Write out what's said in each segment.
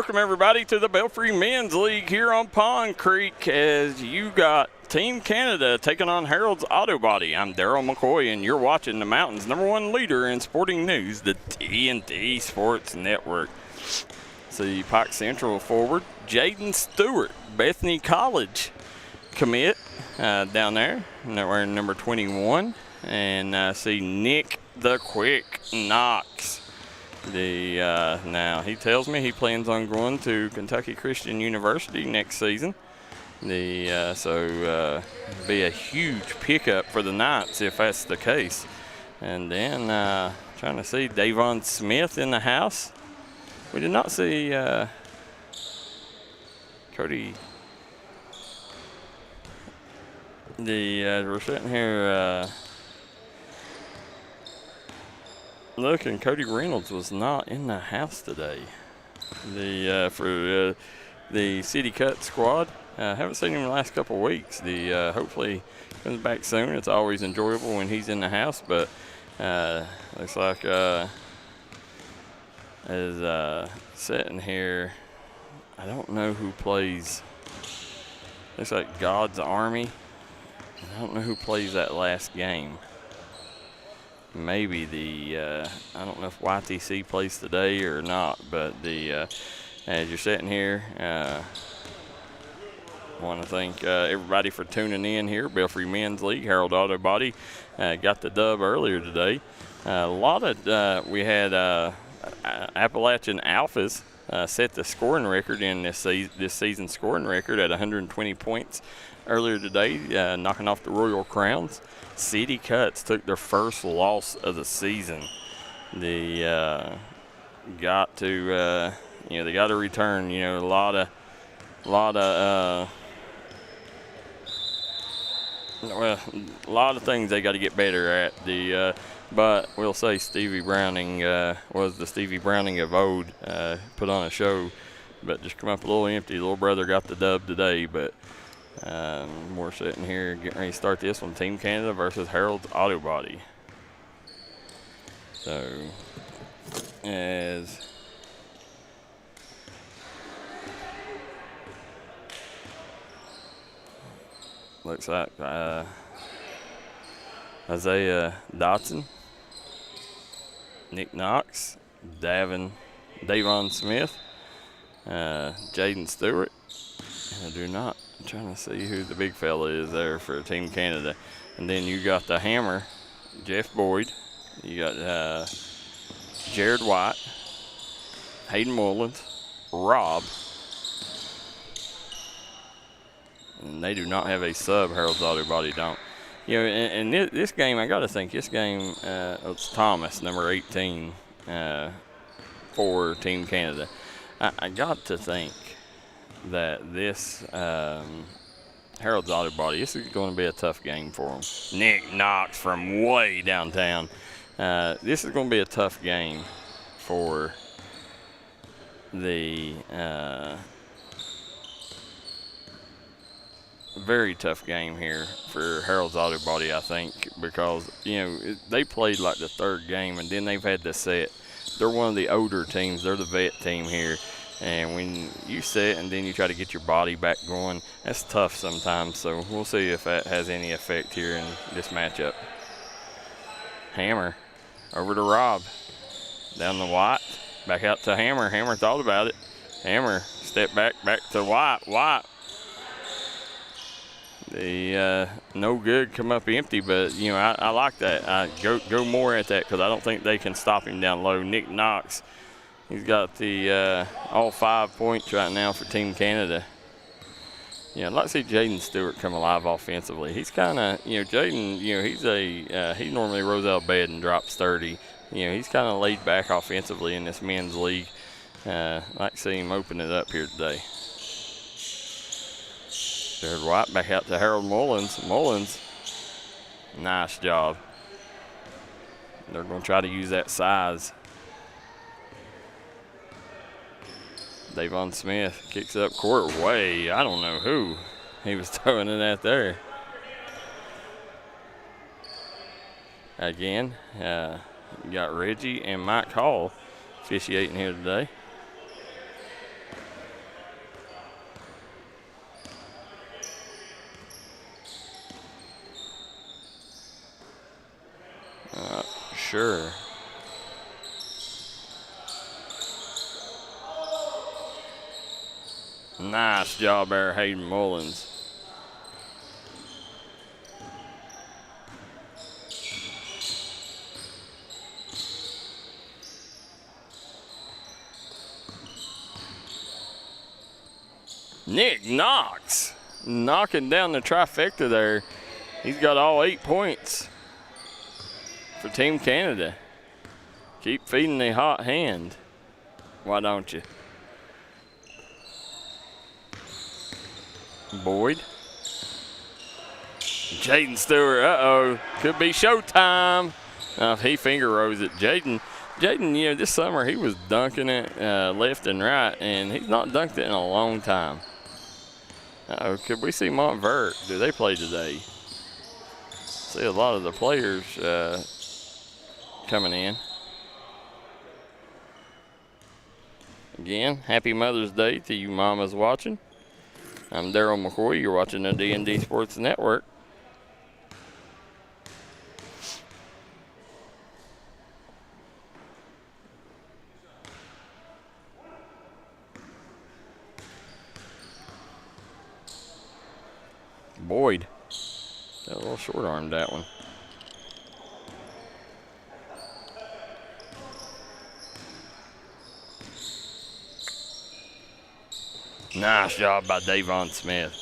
welcome everybody to the Belfry Men's League here on Pond Creek as you got Team Canada taking on Harold's Auto Body. I'm Darryl McCoy and you're watching the Mountain's #1 leader in sporting news, the TNT Sports Network. See Pike Central forward, Jaden Stewart, Bethany College commit down there, wearing number 21. And see Nick the Quick Knox. Now he tells me he plans on going to Kentucky Christian University next season. So be a huge pickup for the Knights if that's the case. And then trying to see Davon Smith in the house. We did not see Cody. We're sitting here. Look, and Cody Reynolds was not in the house today. For the City Cut squad, haven't seen him in the last couple of weeks. Hopefully he comes back soon. It's always enjoyable when he's in the house, but looks like sitting here, I don't know who plays. Looks like God's Army. I don't know who plays that last game. Maybe I don't know if YTC plays today or not, but as you're sitting here, I want to thank everybody for tuning in here. Belfry Men's League, Harold Auto Body got the dub earlier today. We had Appalachian Alphas set the scoring record in this season's scoring record at 120 points earlier today, knocking off the Royal Crowns. City Cuts took their first loss of the season. They got to return. A lot of things they got to get better at. But we'll say Stevie Browning was the Stevie Browning of old. Put on a show, but just come up a little empty. Little brother got the dub today, but. We're sitting here getting ready to start this one. Team Canada versus Harold's Auto Body. So, as looks like Isaiah Dotson, Nick Knox, Davon Smith, Jaden Stewart. I'm trying to see who the big fella is there for Team Canada. And then you got the hammer, Jeff Boyd. You got Jared White, Hayden Mullins, Rob. And they do not have a sub, Harold's Auto Body don't. And this game, I got to think, it's Thomas, number 18, for Team Canada. I got to think that this Harold's Auto Body, this is going to be a tough game for them. Nick Knox from way downtown. This is going to be a tough game for the very tough game here for Harold's Auto Body, I think, because they played like the third game and then they've had to set. They're one of the older teams. They're the vet team here. And when you sit and then you try to get your body back going, that's tough sometimes. So we'll see if that has any effect here in this matchup. Hammer over to Rob. Down the White. Back out to Hammer. Hammer thought about it. Hammer step back to White. White. No good, come up empty, but I like that. Go more at that because I don't think they can stop him down low. Nick Knox. He's got the all 5 points right now for Team Canada. I'd like to see Jaden Stewart come alive offensively. He's kind of, Jaden, he normally rolls out of bed and drops 30. He's kind of laid back offensively in this men's league. I'd like to see him open it up here today. Jared White back out to Harold Mullins. Mullins, nice job. They're going to try to use that size. Davon Smith kicks up court way. I don't know who he was throwing it at there. Again, you got Reggie and Mike Hall officiating here today. sure. Nice job there, Hayden Mullins. Nick Knox knocking down the trifecta there. He's got all 8 points for Team Canada. Keep feeding the hot hand. Why don't you? Boyd. Jaden Stewart, could be showtime. If he finger rose it. Jaden, this summer he was dunking it left and right, and he's not dunked it in a long time. Could we see Montvert? Do they play today? See a lot of the players coming in. Again, happy Mother's Day to you mamas watching. I'm Darryl McCoy. You're watching the D&D Sports Network. Boyd. Got a little short armed that one. Nice job by Davon Smith.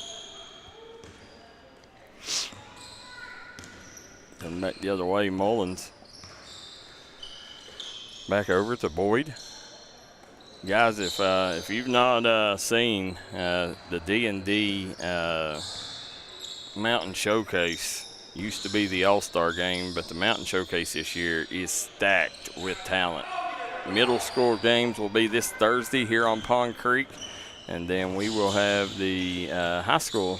Coming back the other way, Mullins. Back over to Boyd. Guys, if you've not seen the D&D Mountain Showcase, used to be the All-Star game, but the Mountain Showcase this year is stacked with talent. Middle school games will be this Thursday here on Pond Creek, and then we will have the high school,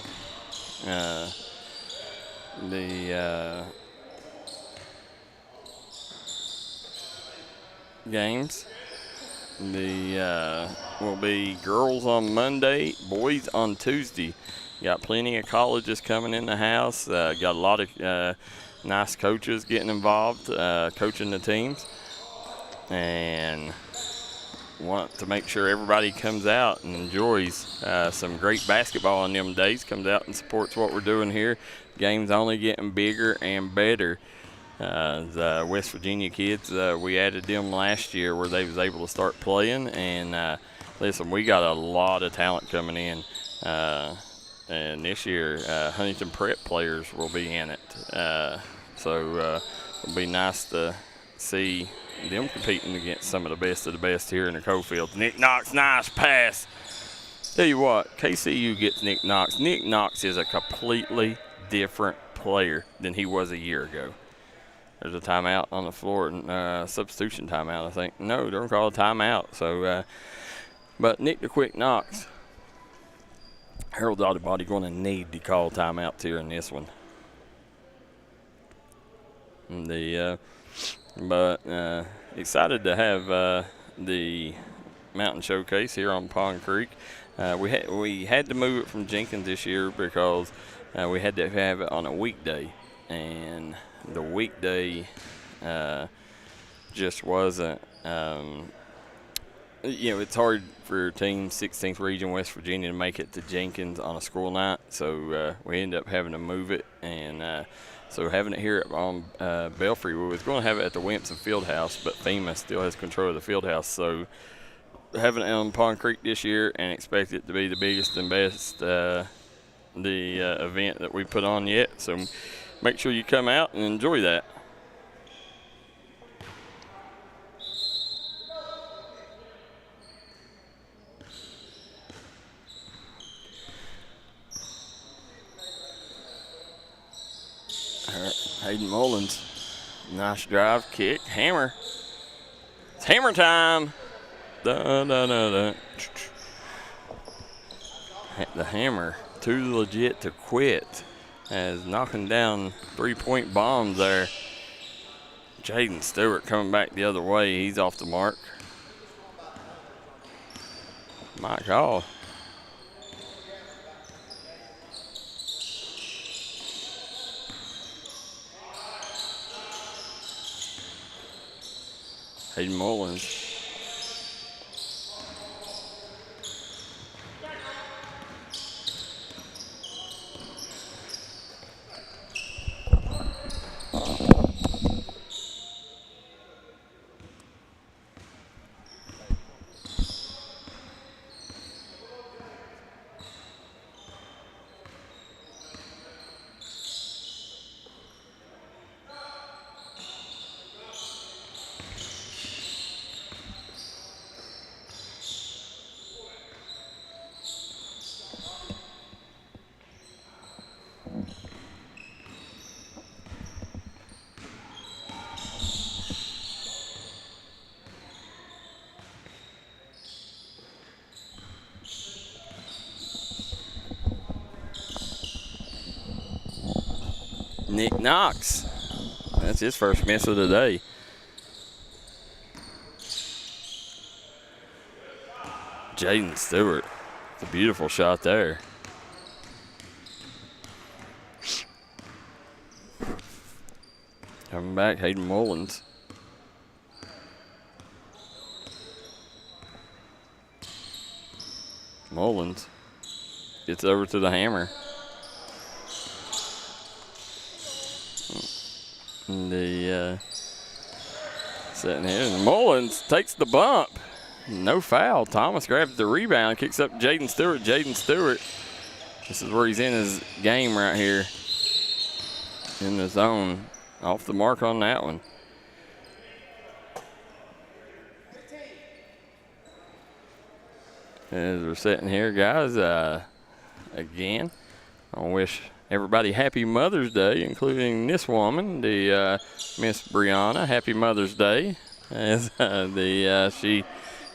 games. Will be girls on Monday, boys on Tuesday. Got plenty of colleges coming in the house. Got a lot of nice coaches getting involved, coaching the teams. And want to make sure everybody comes out and enjoys some great basketball on them days, comes out and supports what we're doing here. Game's only getting bigger and better. The West Virginia kids, we added them last year where they was able to start playing. And listen, we got a lot of talent coming in. And this year, Huntington Prep players will be in it. So it'll be nice to see them competing against some of the best here in the Cofield. Nick Knox, nice pass. Tell you what, KCU gets Nick Knox. Nick Knox is a completely different player than he was a year ago. There's a timeout on the floor, substitution timeout, I think. No, they're going to call a timeout. So, but Nick the Quick Knox, Harold Audibody going to need to call timeout here in this one. But excited to have the Mountain Showcase here on Pond Creek. We had to move it from Jenkins this year because we had to have it on a weekday, and the weekday just wasn't. It's hard for Team 16th Region West Virginia to make it to Jenkins on a school night, so we ended up having to move it, and so having it here on Belfry, we was going to have it at the Wimpson Fieldhouse, but FEMA still has control of the fieldhouse, so having it on Pond Creek this year and expect it to be the biggest and best event that we put on yet, so make sure you come out and enjoy that. Hayden Mullins, nice drive, kick, hammer. It's hammer time. Da, da, da, da. The hammer, too legit to quit, as knocking down three-point bombs there. Jaden Stewart coming back the other way. He's off the mark. My call. Hayden Mullins. Nick Knox. That's his first miss of the day. Jaden Stewart. It's a beautiful shot there. Coming back, Hayden Mullins. Mullins gets over to the hammer. The sitting here, and Mullins takes the bump. No foul. Thomas grabs the rebound, kicks up Jaden Stewart. Jaden Stewart, this is where he's in his game right here. In the zone. Off the mark on that one. As we're sitting here, guys, again, I wish everybody happy Mother's Day, including this woman, the Miss Brianna. Happy Mother's Day, as she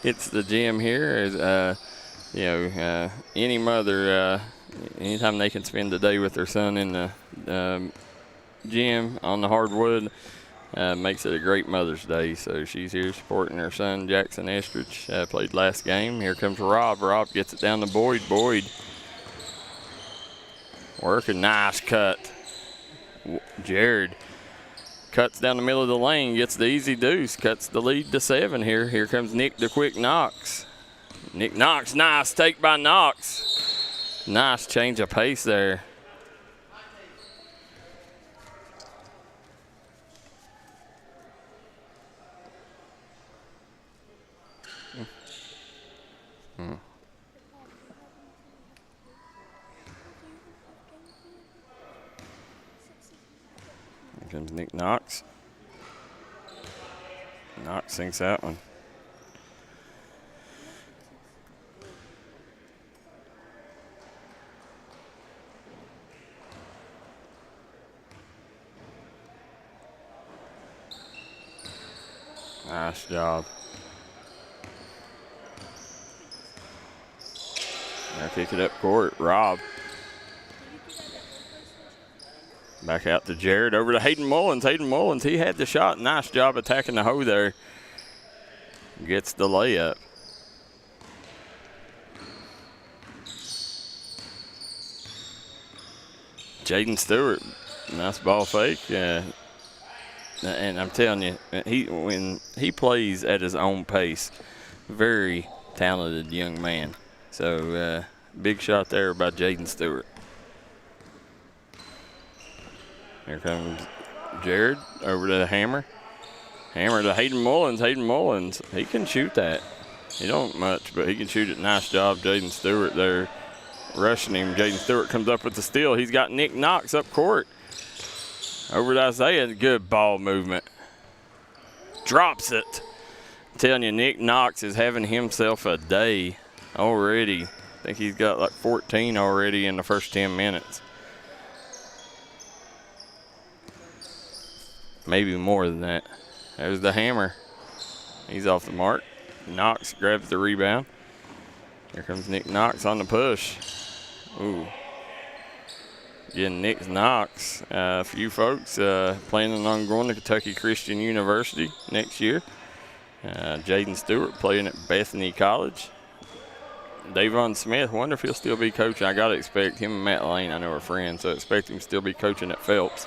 hits the gym here. As any mother, anytime they can spend the day with their son in the gym on the hardwood, makes it a great Mother's Day. So she's here supporting her son, Jackson Estridge. Played last game. Here comes Rob. Rob gets it down to Boyd. Boyd working, nice cut. Jared cuts down the middle of the lane, gets the easy deuce, cuts the lead to 7 here. Here comes Nick the quick Knox. Nick Knox, nice take by Knox. Nice change of pace there. Here comes Nick Knox. Knox sinks that one. Nice job. Now kick it up court. Rob. Back out to Jared, over to Hayden Mullins. Hayden Mullins, he had the shot. Nice job attacking the hole there. Gets the layup. Jaden Stewart, nice ball fake. And I'm telling you, when he plays at his own pace, very talented young man. So big shot there by Jaden Stewart. Here comes Jared over to the hammer. Hammer to Hayden Mullins. Hayden Mullins, he can shoot that. He don't much, but he can shoot it. Nice job, Jaden Stewart there rushing him. Jaden Stewart comes up with the steal. He's got Nick Knox up court. Over to Isaiah, good ball movement. Drops it. I'm telling you, Nick Knox is having himself a day already. I think he's got like 14 already in the first 10 minutes. Maybe more than that. There's the hammer. He's off the mark. Knox grabs the rebound. Here comes Nick Knox on the push. Ooh. Again, Nick Knox. A few folks planning on going to Kentucky Christian University next year. Jaden Stewart playing at Bethany College. Davon Smith, wonder if he'll still be coaching. I got to expect him and Matt Lane, I know, are friends, so I expect him to still be coaching at Phelps.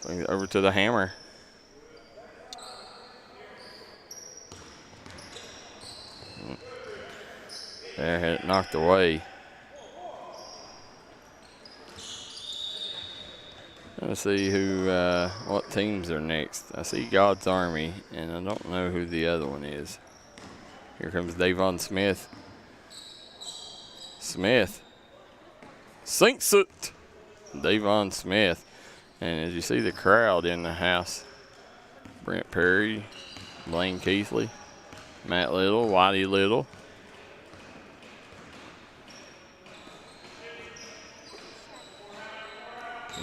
Over to the hammer. There, had it knocked away. Let's see what teams are next. I see God's Army, and I don't know who the other one is. Here comes Davon Smith. Smith sinks it. Davon Smith. And as you see the crowd in the house, Brent Perry, Blaine Keithley, Matt Little, Whitey Little.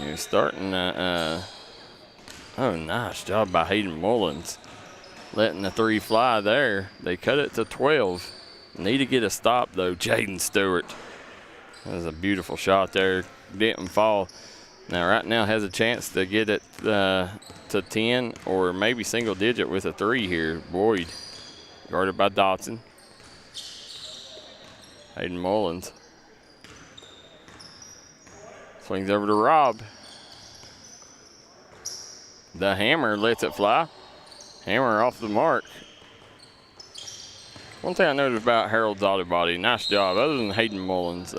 You're starting oh, nice job by Hayden Mullins. Letting the 3 fly there. They cut it to 12. Need to get a stop, though. Jaden Stewart. That was a beautiful shot there. Didn't fall. Now, right now has a chance to get it to 10 or maybe single digit with a 3 here. Boyd, guarded by Dotson. Hayden Mullins. Swings over to Rob. The hammer lets it fly. Hammer off the mark. One thing I noticed about Harold's auto body, nice job. Other than Hayden Mullins,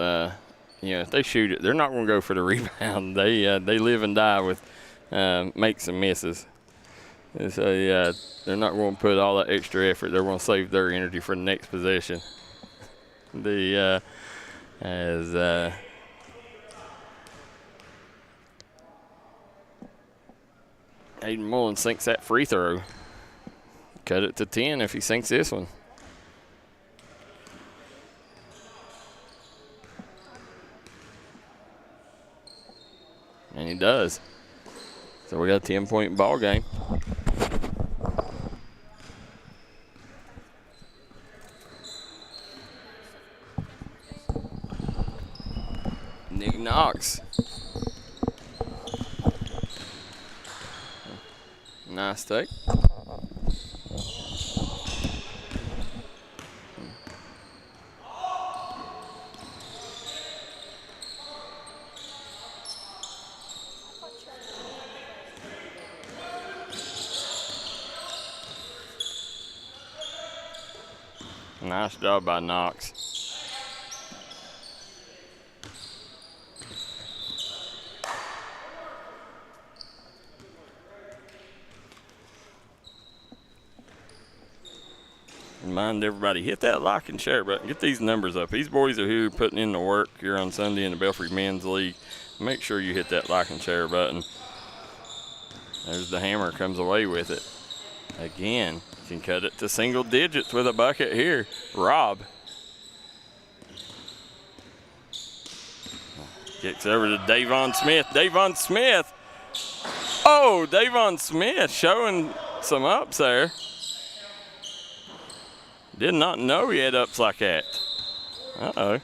if they shoot it, they're not going to go for the rebound. They live and die with makes and misses. So they're not going to put all that extra effort. They're going to save their energy for the next possession. Hayden Mullins sinks that free throw. Cut it to 10 if he sinks this one. And he does. So we got a 10-point ball game. Nick Knox. Nice take. Nice job by Knox. Remind everybody, hit that like and share button. Get these numbers up. These boys are here putting in the work here on Sunday in the Belfry Men's League. Make sure you hit that like and share button. There's the hammer, comes away with it. Again, can cut it to single digits with a bucket here. Rob. Kicks over to Davon Smith. Davon Smith. Oh, Davon Smith showing some ups there. Did not know he had ups like that. Uh-oh.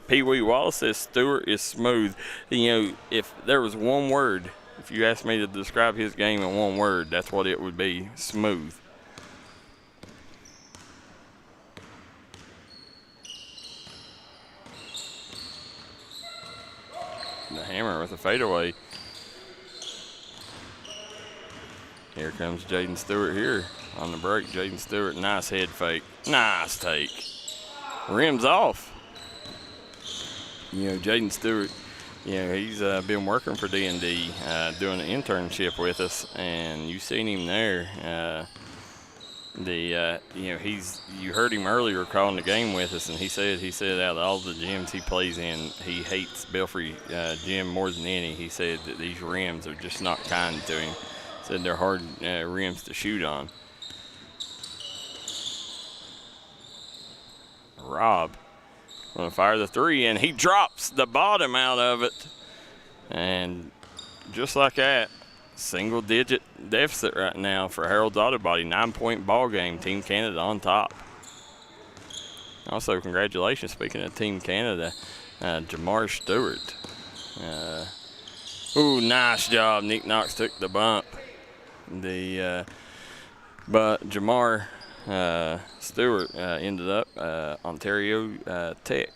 Pee Wee Wallace says Stewart is smooth. If there was one word, if you asked me to describe his game in one word, that's what it would be, smooth. The hammer with a fadeaway. Here comes Jaden Stewart here on the break. Jaden Stewart, nice head fake. Nice take. Rims off. Jaden Stewart, he's been working for D&D, doing an internship with us, and you've seen him there. You heard him earlier calling the game with us, and he said out of all the gyms he plays in, he hates Belfry gym more than any. He said that these rims are just not kind to him. Said they're hard rims to shoot on. Rob going to fire the 3, and he drops the bottom out of it. And just like that, single-digit deficit right now for Harold's Auto Body. 9-point ball game. Team Canada on top. Also, congratulations, speaking of Team Canada, Jamar Stewart. Nice job. Nick Knox took the bump. But Jamar Stewart ended up Ontario Tech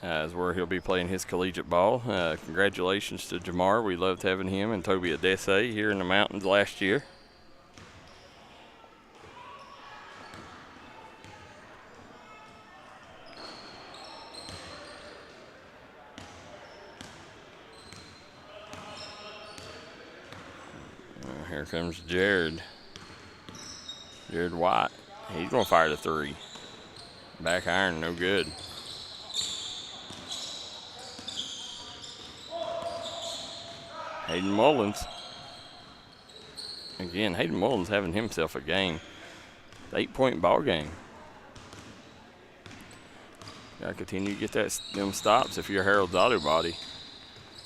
is where he'll be playing his collegiate ball. Congratulations to Jamar. We loved having him and Toby Adese here in the mountains last year. Here comes Jared. Jared White. He's going to fire the three. Back iron, no good. Hayden Mullins. Again, Hayden Mullins having himself a game. 8-point ball game. Got to continue to get them stops if you're Harold's Auto Body.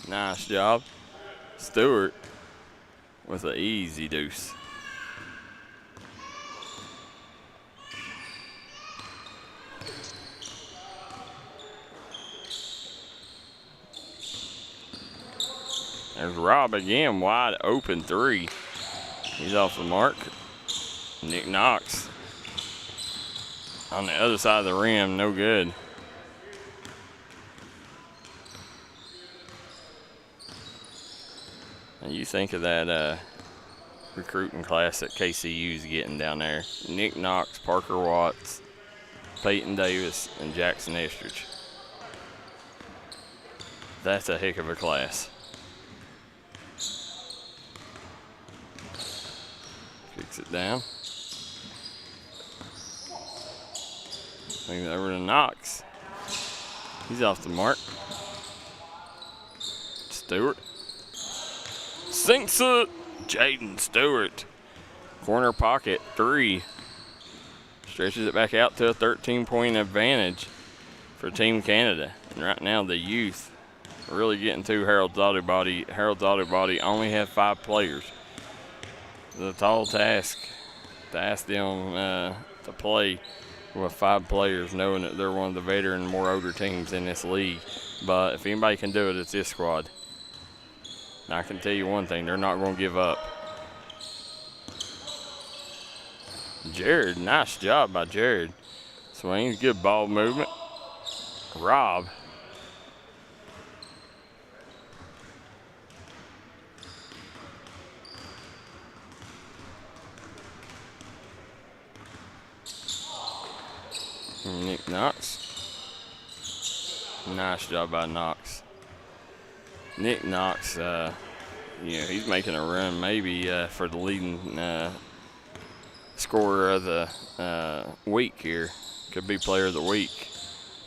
Nice job. Stewart with an easy deuce. There's Rob again, wide open three. He's off the mark. Nick Knox on the other side of the rim, no good. And you think of that recruiting class that KCU's getting down there. Nick Knox, Parker Watts, Peyton Davis, and Jackson Estridge. That's a heck of a class. Kicks it down. Maybe over to Knox. He's off the mark. Stewart. Sinks it. Jaden Stewart. Corner pocket, three. Stretches it back out to a 13-point advantage for Team Canada. And right now the youth are really getting to Harold's Auto Body. Harold's Auto Body only have 5 players. The tall task to ask them to play with 5 players, knowing that they're one of the veteran, more older teams in this league. But if anybody can do it, it's this squad. And I can tell you one thing, they're not going to give up. Jared, nice job by Jared. Swings, good ball movement. Rob. Nick Knox. Nice job by Knox. Nick Knox, he's making a run maybe for the leading scorer of the week here. Could be player of the week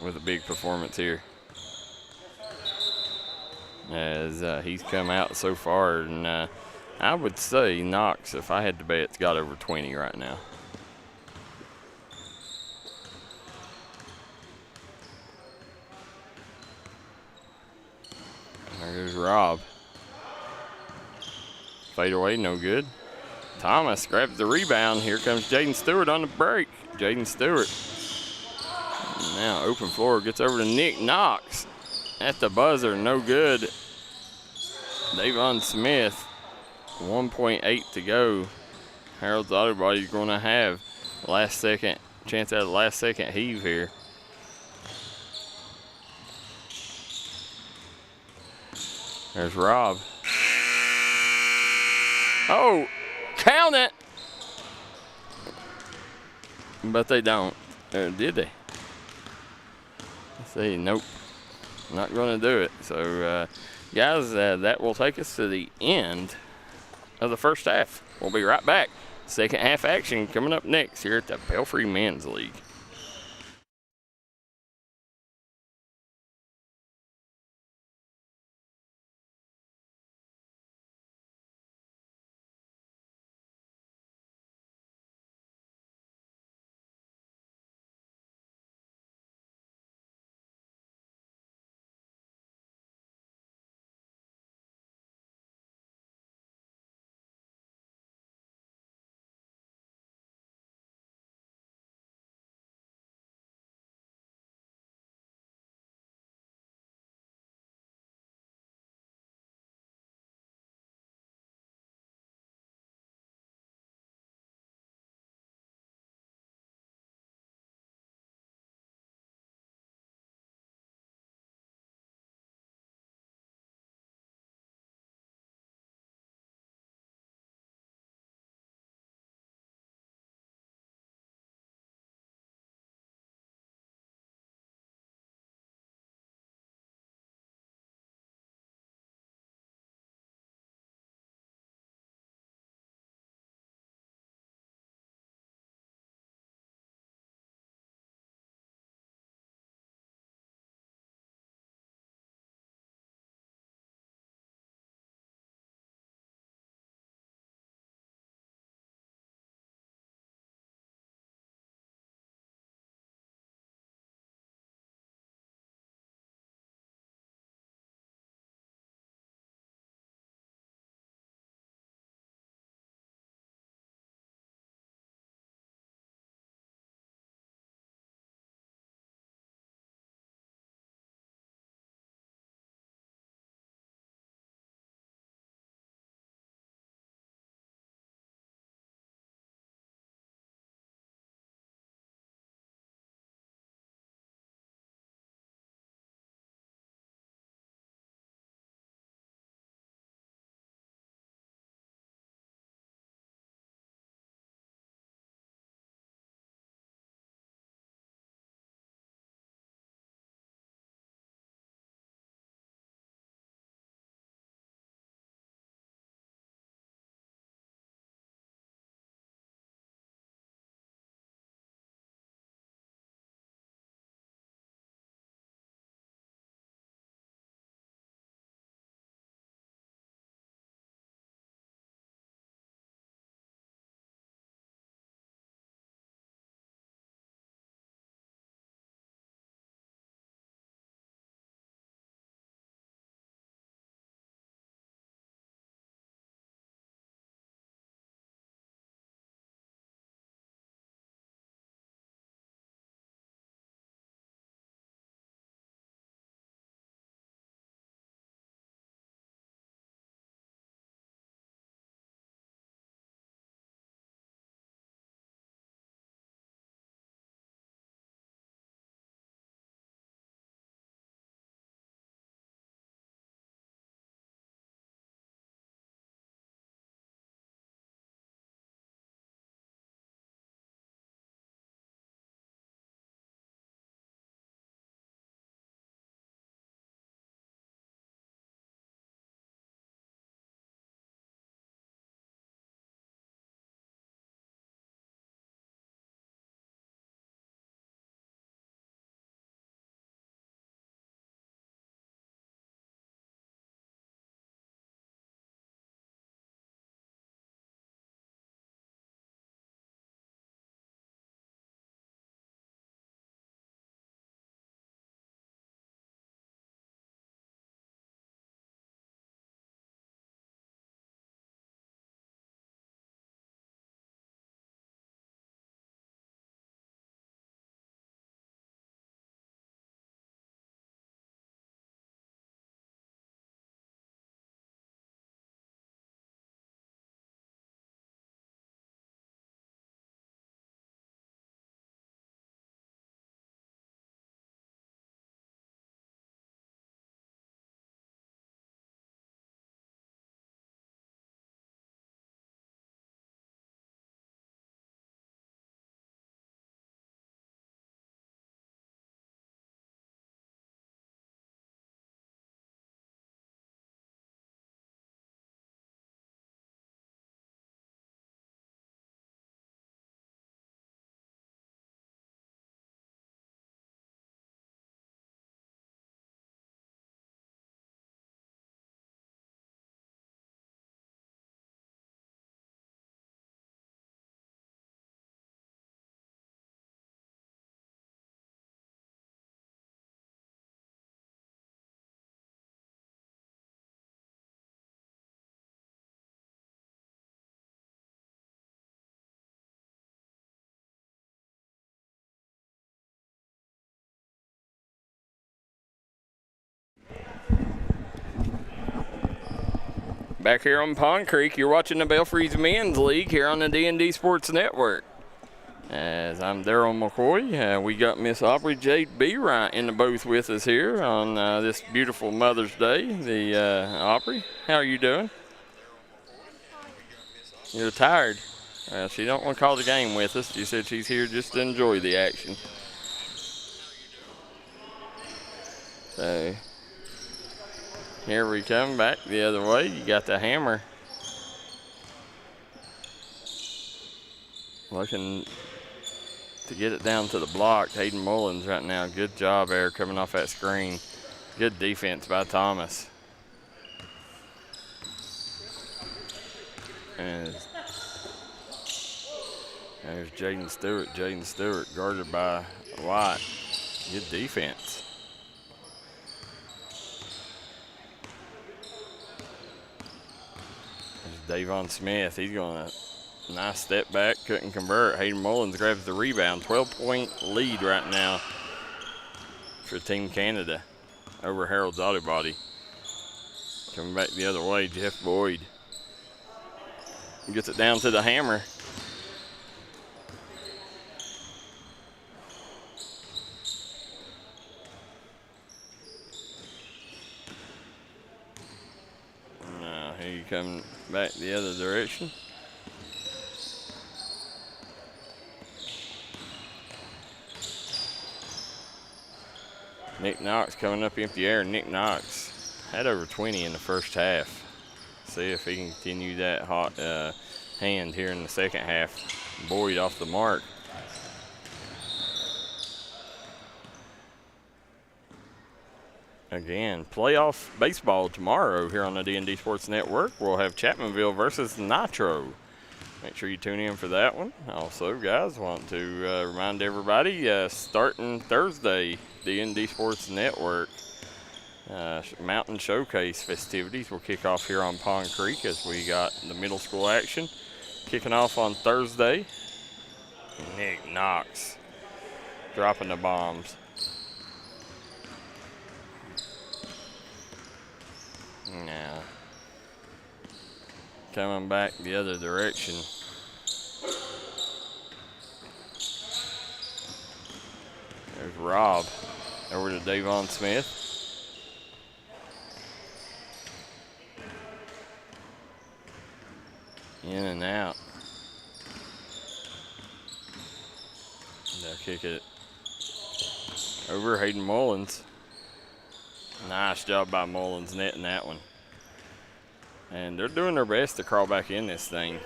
with a big performance here. As he's come out so far, and I would say Knox, if I had to bet, it's got over 20 right now. There's Rob. Fade away, no good. Thomas grabs the rebound. Here comes Jaden Stewart on the break. Jaden Stewart. Now open floor, gets over to Nick Knox. At the buzzer, no good. Davon Smith, 1.8 to go. Harold's Auto Body's going to have chance at a last second heave here. There's Rob. Oh, count it. But they don't. Did they? Let's see, nope. Not going to do it. So, guys, that will take us to the end of the first half. We'll be right back. Second half action coming up next here at the Belfry Men's League. Back here on Pond Creek, you're watching the Belfry's Men's League here on the D&D Sports Network. As I'm Darryl McCoy, we got Miss Aubrey J. B. Wright in the booth with us here on this beautiful Mother's Day. Aubrey, how are you doing? You're tired. She don't want to call the game with us. She said she's here just to enjoy the action. So here we come back the other way. You got the hammer. Looking to get it down to the block. Hayden Mullins right now. Good job there coming off that screen. Good defense by Thomas. And there's Jaden Stewart. Jaden Stewart guarded by White. Good defense. There's Davon Smith. He's going to nice step back, couldn't convert. Hayden Mullins grabs the rebound. 12-point lead right now for Team Canada over Harold's Auto Body. Coming back the other way, Jeff Boyd gets it down to the hammer. Now he coming back the other direction. Nick Knox coming up empty air. Nick Knox had over 20 in the first half. See if he can continue that hot hand here in the second half. Boyd off the mark. Again, playoff baseball tomorrow here on the D&D Sports Network. We'll have Chapmanville versus Nitro. Make sure you tune in for that one. Also, guys, want to remind everybody, starting Thursday, D&D Sports Network Mountain Showcase festivities will kick off here on Pond Creek as we got the middle school action kicking off on Thursday. Nick Knox dropping the bombs. Now, coming back the other direction. There's Rob over to Davon Smith. In and out. They'll kick it over Hayden Mullins. Nice job by Mullins netting that one. And they're doing their best to crawl back in this thing.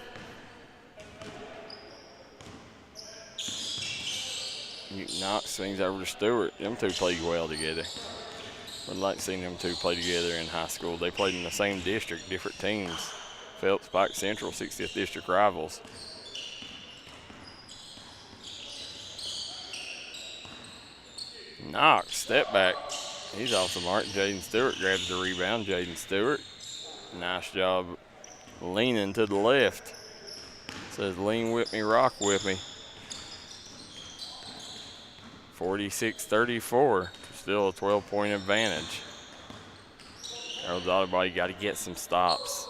Knox swings over to Stewart. Them two played well together. I'd like to see them two play together in high school. They played in the same district, different teams. Phelps, Pike Central, 60th District rivals. Knox, step back. He's off the mark. Jaden Stewart grabs the rebound. Jaden Stewart, nice job leaning to the left. Says lean with me, rock with me. 46-34, still a 12-point advantage. Harold's Auto Body got to get some stops.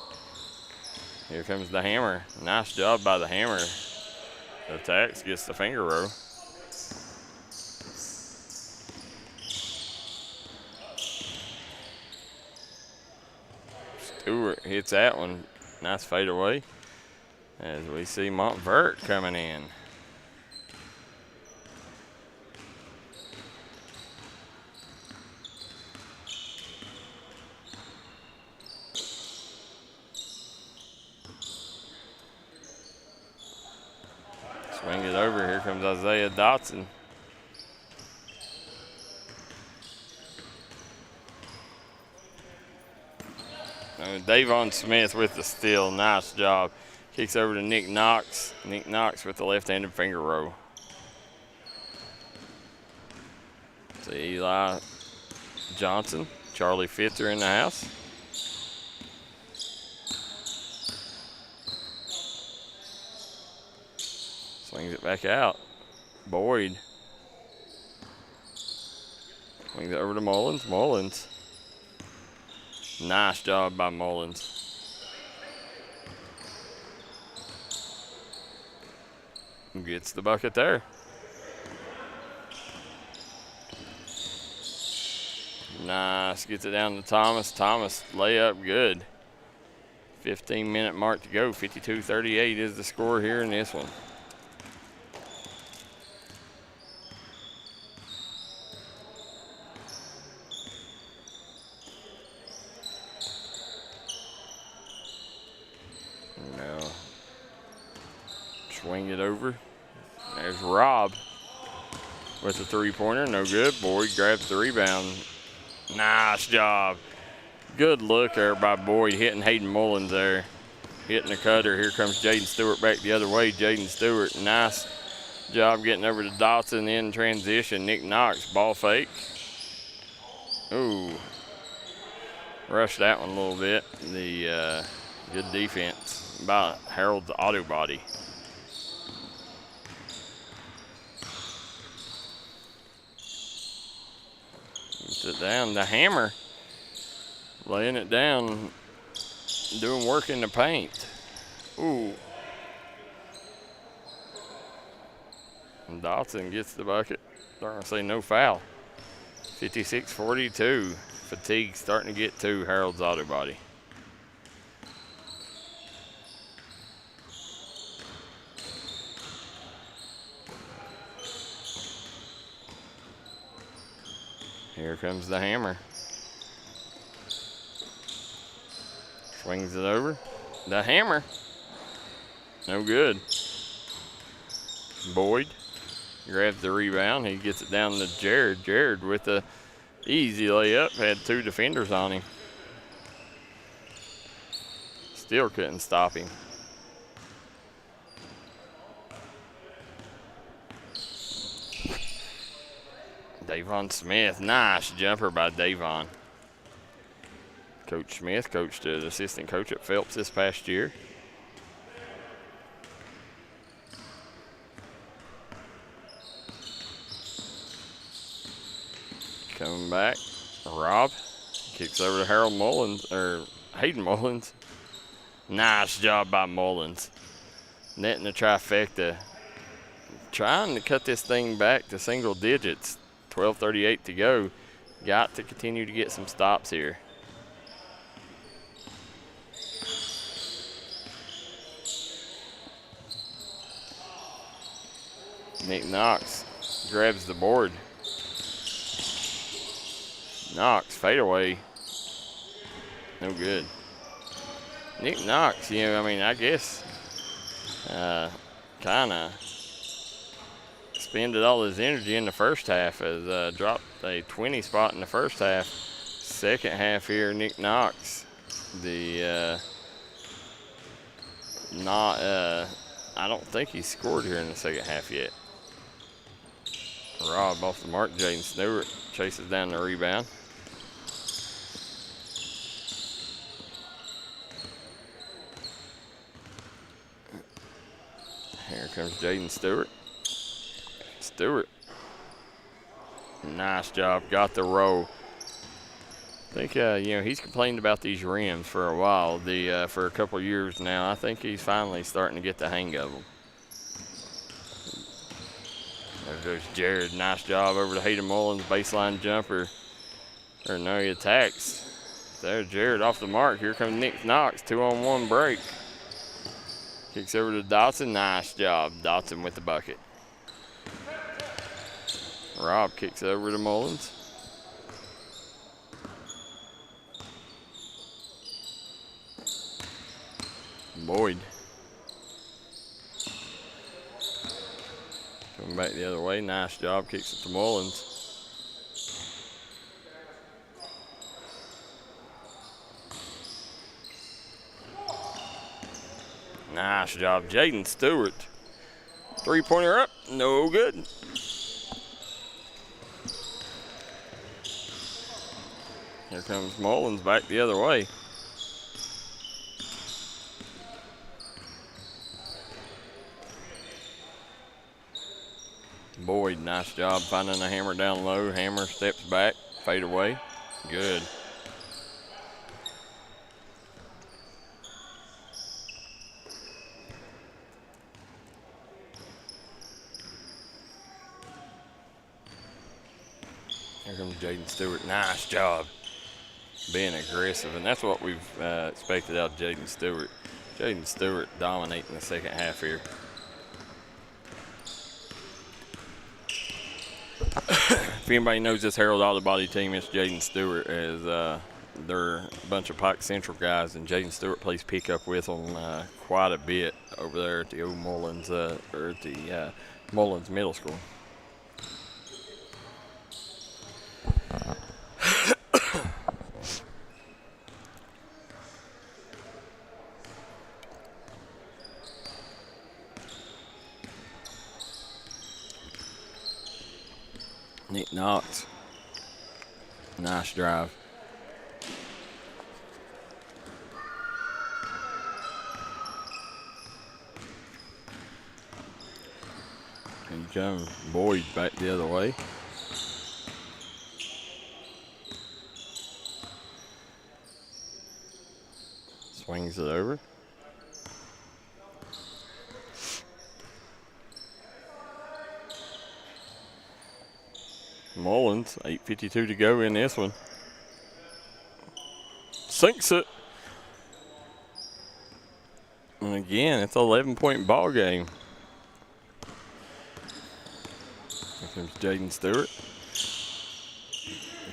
Here comes the hammer. Nice job by the hammer. Attacks, gets the finger row. Stewart hits that one. Nice fade away. As we see Montvert coming in. Swing it over. Here comes Isaiah Dotson. Davon Smith with the steal. Nice job. Kicks over to Nick Knox. Nick Knox with the left-handed finger row. See Eli Johnson, Charlie Fitzer in the house. Swings it back out. Boyd. Swings it over to Mullins. Mullins. Nice job by Mullins. Gets the bucket there. Nice. Gets it down to Thomas. Thomas, layup, good. 15-minute mark to go. 52-38 is the score here in this one. Now, swing it over. There's Rob with the three-pointer. No good. Boyd grabs the rebound. Nice job. Good look there by Boyd, hitting Hayden Mullins there. Hitting the cutter. Here comes Jaden Stewart back the other way. Jaden Stewart, nice job getting over to Dotson in transition. Nick Knox, ball fake. Ooh. Rushed that one a little bit. The good defense by Harold's Auto Body. Gets it down. The Hammer laying it down, doing work in the paint. Ooh. And Dotson gets the bucket. They're going to say no foul. 56-42. Fatigue starting to get to Harold's Auto Body. Here comes the Hammer. Swings it over. The Hammer. No good. Boyd grabs the rebound. He gets it down to Jared. Jared with the easy layup. Had two defenders on him. Still couldn't stop him. Davon Smith. Nice jumper by Davon. Coach Smith coached as assistant coach at Phelps this past year. Coming back, Rob kicks over to Harold Mullins, or Hayden Mullins. Nice job by Mullins. Netting the trifecta. Trying to cut this thing back to single digits. 12:38 to go. Got to continue to get some stops here. Nick Knox grabs the board. Knox, fadeaway. No good. Nick Knox, you know, I mean, I guess kind of expended all his energy in the first half as dropped a 20 spot in the first half. Second half here, Nick Knox, the I don't think he scored here in the second half yet. Rob off the mark. Jaden Stewart chases down the rebound. Here comes Jaden Stewart. Stewart. Nice job. Got the roll. I think, you know, he's complained about these rims for a while, for a couple years now. I think he's finally starting to get the hang of them. There goes Jared. Nice job over to Hayden Mullins. Baseline jumper. Or no, he attacks. There's Jared off the mark. Here comes Nick Knox. 2-on-1 break. Kicks over to Dotson. Nice job. Dotson with the bucket. Rob kicks over to Mullins. Boyd. Coming back the other way. Nice job. Kicks it to Mullins. Nice job. Jaden Stewart. Three-pointer up. No good. Here comes Mullins back the other way. Boyd, nice job finding a Hammer down low. Hammer steps back, fade away. Good. Here comes Jaden Stewart. Nice job being aggressive, and that's what we've expected out of Jaden Stewart. Jaden Stewart dominating the second half here. If anybody knows this Harold Auto Body team, it's Jaden Stewart, as they're a bunch of Pike Central guys, and Jaden Stewart plays pickup with them quite a bit over there at the old Mullins, or at the Mullins Middle School. Nick Knox. Nice drive. And comes Boyd back the other way. Swings it over. Mullins, 8:52 to go in this one. Sinks it. And again, it's an 11-point ball game. Here comes Jaden Stewart.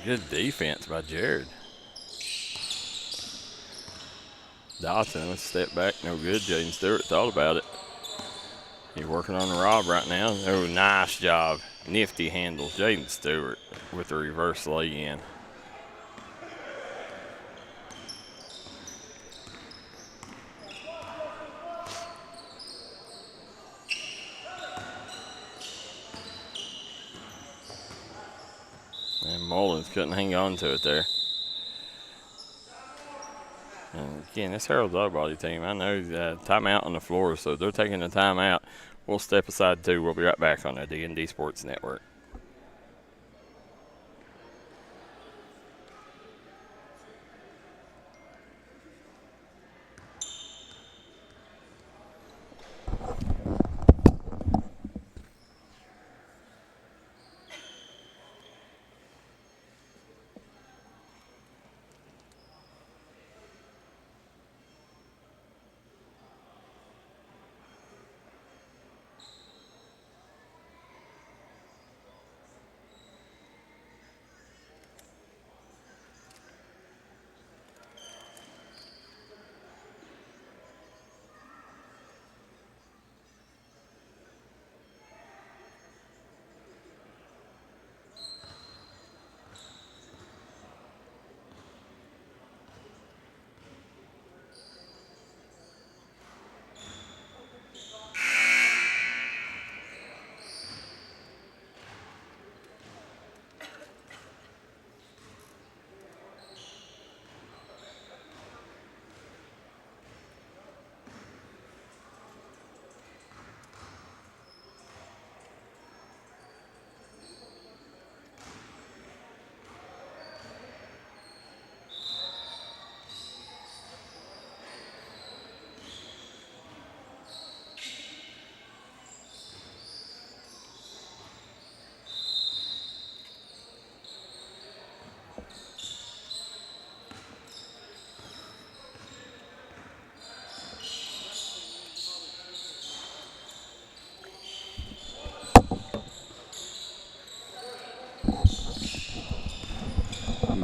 Good defense by Jared. Dawson, let's step back. No good. Jaden Stewart thought about it. He's working on the Rob right now. Oh, nice job. Nifty handles. Jaden Stewart with the reverse lay-in. And Mullins couldn't hang on to it there. And again, this Harold's Auto Body team, I know timeout on the floor, so they're taking the timeout. We'll step aside too. We'll be right back on the D&D Sports Network.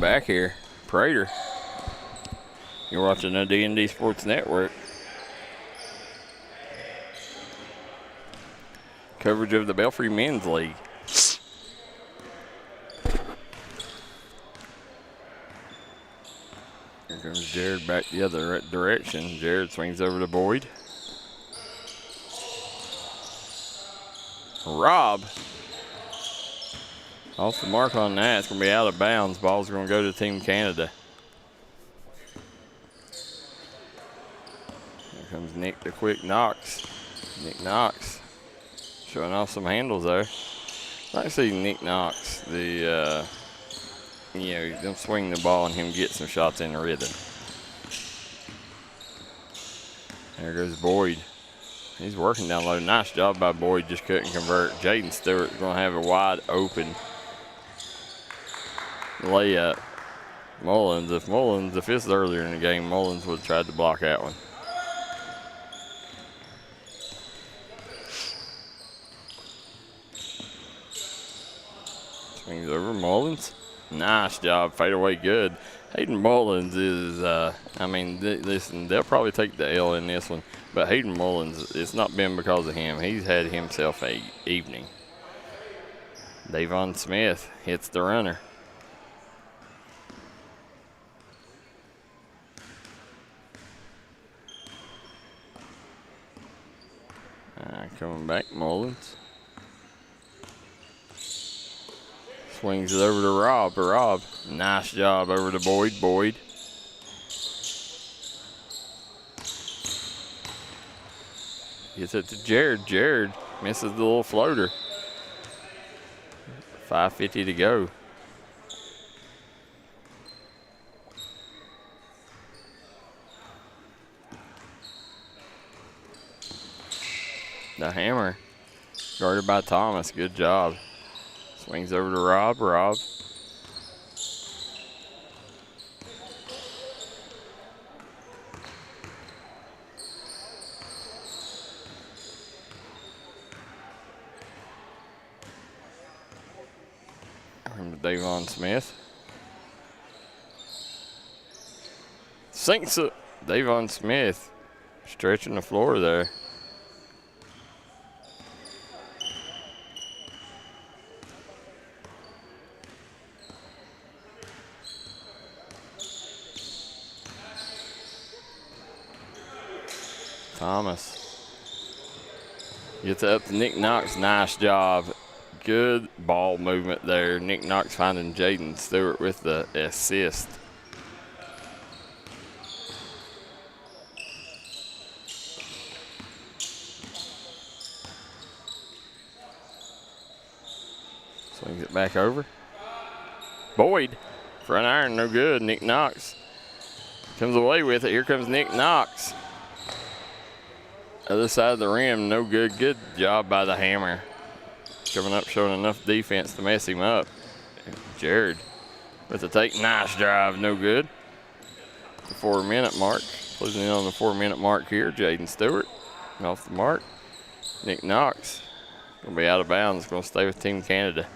Back here, Prater. You're watching the D&D Sports Network. Coverage of the Belfry Men's League. Here comes Jared back the other direction. Jared swings over to Boyd. Rob. Off the mark on that. It's going to be out of bounds. Ball's going to go to Team Canada. Here comes Nick the Quick Knox. Nick Knox showing off some handles there. I like to see Nick Knox, them swing the ball and him get some shots in the rhythm. There goes Boyd. He's working down low. Nice job by Boyd, just couldn't convert. Jaden Stewart's going to have a wide open layup. Mullins, if it's earlier in the game, Mullins would have tried to block that one. Swings over, Mullins. Nice job, fade away good. Hayden Mullins is, listen, they'll probably take the L in this one, but Hayden Mullins, it's not been because of him. He's had himself a evening. Davon Smith hits the runner. Coming back, Mullins. Swings it over to Rob. Rob, nice job over to Boyd. Boyd. Gets it to Jared. Jared misses the little floater. 5:50 to go. The hammer, guarded by Thomas. Good job. Swings over to Rob. Rob. From to Davon Smith. Sinks it. Davon Smith stretching the floor there. Thomas gets it up to Nick Knox. Nice job. Good ball movement there. Nick Knox finding Jaden Stewart with the assist. Swings it back over. Boyd, front iron, no good. Nick Knox comes away with it. Here comes Nick Knox. Other side of the rim, no good. Good job by the hammer. Coming up, showing enough defense to mess him up. Jared with the take. Nice drive, no good. The 4-minute mark. Closing in on the 4-minute mark here. Jaden Stewart off the mark. Nick Knox going to be out of bounds. Going to stay with Team Canada.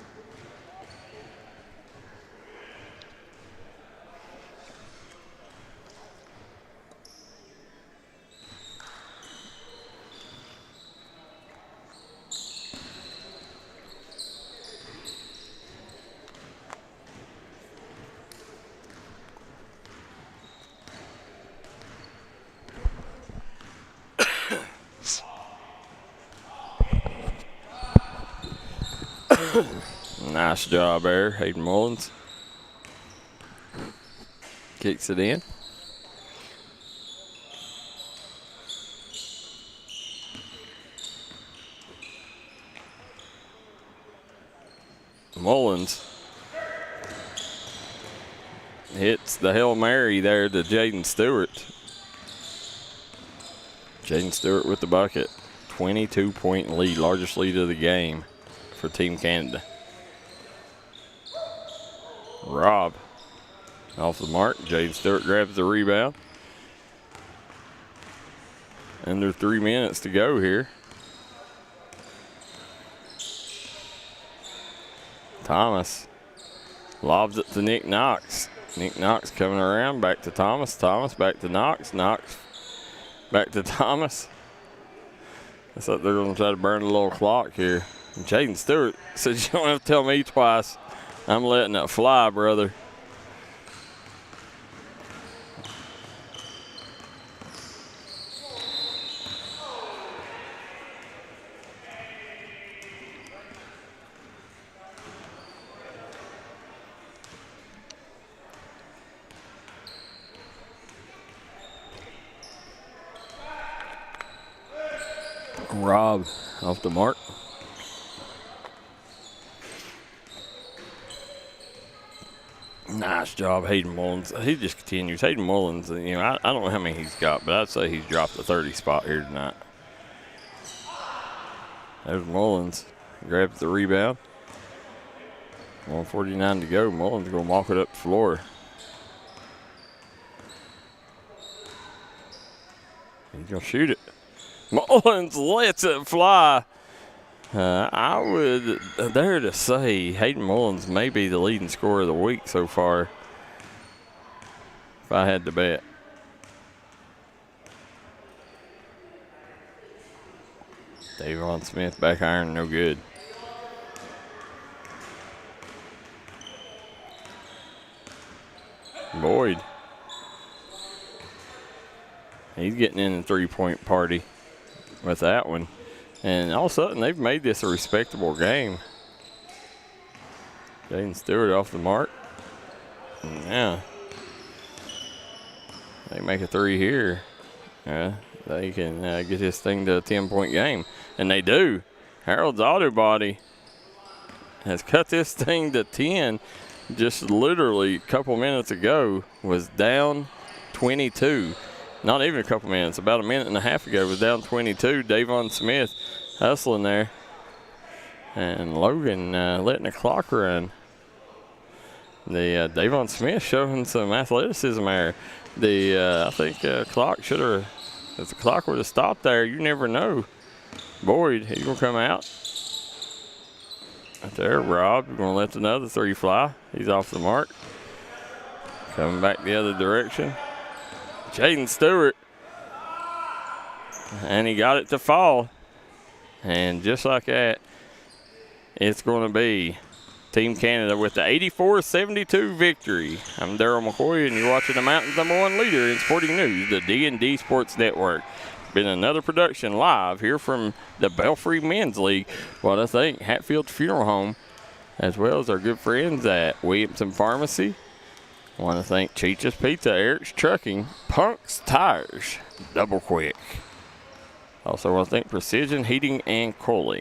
Nice job there, Hayden Mullins. Kicks it in. Mullins hits the Hail Mary there to Jaden Stewart. Jaden Stewart with the bucket. 22-point lead, largest lead of the game for Team Canada. Rob off the mark. Jaden Stewart grabs the rebound. Under 3 minutes to go here. Thomas lobs it to Nick Knox. Nick Knox coming around, back to Thomas. Thomas back to Knox. Knox back to Thomas. Looks like they're going to try to burn a little clock here. Jaden Stewart says, "You don't have to tell me twice. I'm letting it fly, brother." Rob off the mark. Nice job, Hayden Mullins. He just continues. Hayden Mullins, you know, I don't know how many he's got, but I'd say he's dropped the 30 spot here tonight. There's Mullins. Grabs the rebound. 1:49 to go. Mullins going to walk it up the floor. He's going to shoot it. Mullins lets it fly. I would dare to say Hayden Mullins may be the leading scorer of the week so far, if I had to bet. Davon Smith back iron, no good. Boyd. He's getting in the three-point party with that one. And all of a sudden, they've made this a respectable game. Jaden Stewart off the mark. And yeah. They make a three here. They can get this thing to a 10-point game. And they do. Harold's Auto Body has cut this thing to 10 just literally a couple minutes ago. Was down 22. Not even a couple minutes. About a minute and a half ago was down 22. Davon Smith hustling there. And Logan letting the clock run. The Davon Smith showing some athleticism there. I think clock should have, if the clock would have stopped there, you never know. Boyd, he's going to come out. Right there, Rob, you're going to let another three fly. He's off the mark. Coming back the other direction. Jaden Stewart. And he got it to fall. And just like that, it's going to be Team Canada with the 84-72 victory. I'm Darryl McCoy, and you're watching the Mountains' #1 leader in sporting news, the D&D Sports Network. Been another production live here from the Belfry Men's League. What I think, Hatfield Funeral Home, as well as our good friends at Williamson Pharmacy. I want to thank Cheech's Pizza, Eric's Trucking, Punk's Tires, Double Quick. Also want to thank Precision Heating and Cooling.